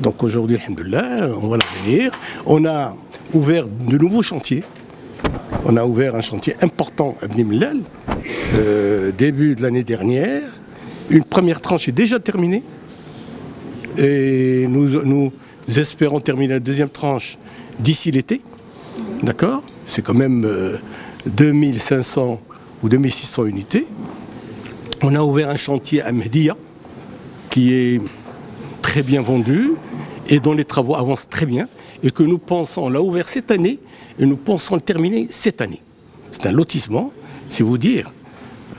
Donc aujourd'hui, alhamdoulilah, on va l'avenir. On a ouvert de nouveaux chantiers. On a ouvert un chantier important à Bni Mellal, début de l'année dernière. Une première tranche est déjà terminée. Et nous espérons terminer la deuxième tranche d'ici l'été. D'accord? C'est quand même 2500 ou 2600 unités. On a ouvert un chantier à Mehdia qui est très bien vendu et dont les travaux avancent très bien et que nous pensons, on l'a ouvert cette année et nous pensons le terminer cette année. C'est un lotissement, c'est vous dire.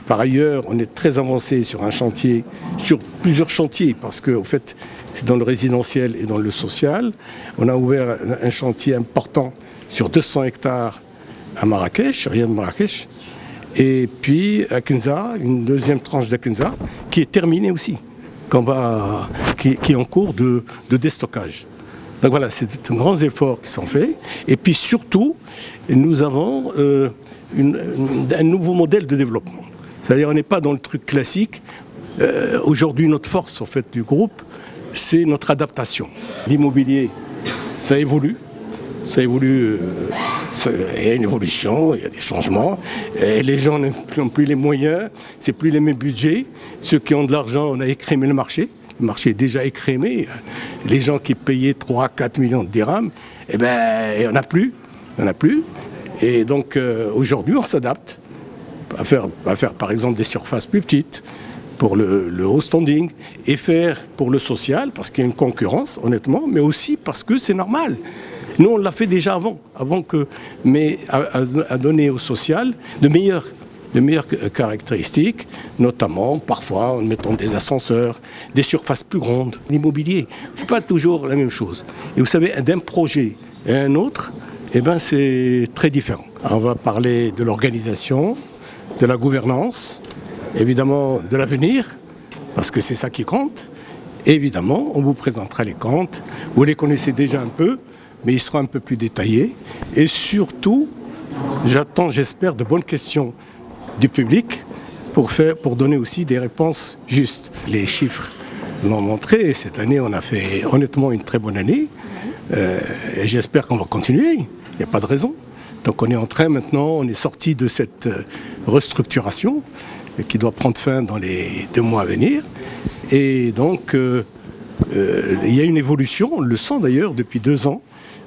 Par ailleurs, on est très avancé sur un chantier, sur plusieurs chantiers, parce que en fait, c'est dans le résidentiel et dans le social. On a ouvert un chantier important sur 200 hectares à Marrakech, rien de Marrakech. Et puis à Kenza, une deuxième tranche de Kenza, qui est terminée aussi, qui est en cours de déstockage. Donc voilà, c'est de grands efforts qui sont faits. Et puis surtout, nous avons un nouveau modèle de développement. C'est-à-dire on n'est pas dans le truc classique. Aujourd'hui, notre force en fait, du groupe, c'est notre adaptation. L'immobilier, ça évolue. Ça évolue, il y a une évolution, il y a des changements. Et les gens n'ont plus les moyens, c'est plus les mêmes budgets. Ceux qui ont de l'argent, on a écrémé le marché. Le marché est déjà écrémé. Les gens qui payaient 3-4 millions de dirhams, eh ben, il n'y en a plus. Il n'y en a plus. Et donc aujourd'hui, on s'adapte à faire par exemple des surfaces plus petites pour le haut standing et faire pour le social, parce qu'il y a une concurrence, honnêtement, mais aussi parce que c'est normal. Nous, on l'a fait déjà mais à donner au social de meilleures caractéristiques, notamment parfois en mettant des ascenseurs, des surfaces plus grandes. L'immobilier, ce n'est pas toujours la même chose. Et vous savez, d'un projet à un autre, eh ben, c'est très différent. On va parler de l'organisation, de la gouvernance, évidemment de l'avenir, parce que c'est ça qui compte. Et évidemment, on vous présentera les comptes. Vous les connaissez déjà un peu, mais ils seront un peu plus détaillés. Et surtout, j'espère, de bonnes questions du public pour donner aussi des réponses justes. Les chiffres l'ont montré. Cette année, on a fait honnêtement une très bonne année. Et j'espère qu'on va continuer. Il n'y a pas de raison. Donc on est en train maintenant, on est sorti de cette restructuration qui doit prendre fin dans les 2 mois à venir. Et donc, il y a une évolution, on le sent d'ailleurs depuis 2 ans.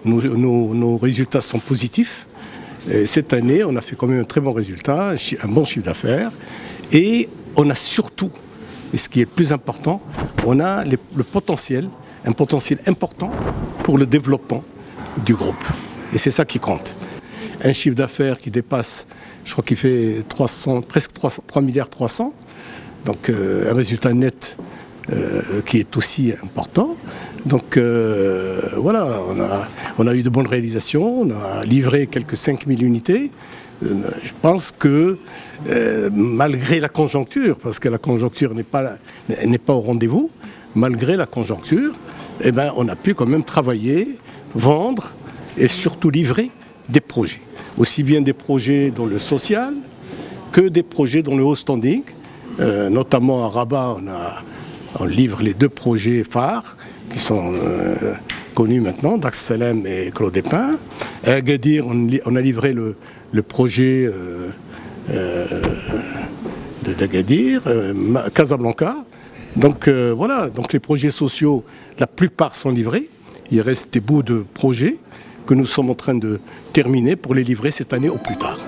Nos résultats sont positifs. Et cette année, on a fait quand même un très bon résultat, un bon chiffre d'affaires. Et on a surtout, et ce qui est le plus important, on a le potentiel, un potentiel important pour le développement du groupe. Et c'est ça qui compte. Un chiffre d'affaires qui dépasse, je crois qu'il fait presque 3 milliards 300. Donc un résultat net qui est aussi important. Donc voilà, on a eu de bonnes réalisations, on a livré quelques 5000 unités. Je pense que malgré la conjoncture, parce que la conjoncture n'est pas au rendez-vous, malgré la conjoncture, eh ben, on a pu quand même travailler, vendre et surtout livrer des projets. Aussi bien des projets dans le social que des projets dans le haut standing. Notamment à Rabat, on livre les 2 projets phares qui sont connus maintenant, Dax Salem et Claude Epin. À Agadir, on a livré le projet d'Agadir, Casablanca. Donc voilà, donc les projets sociaux, la plupart sont livrés. Il reste des bouts de projets que nous sommes en train de terminer pour les livrer cette année au plus tard.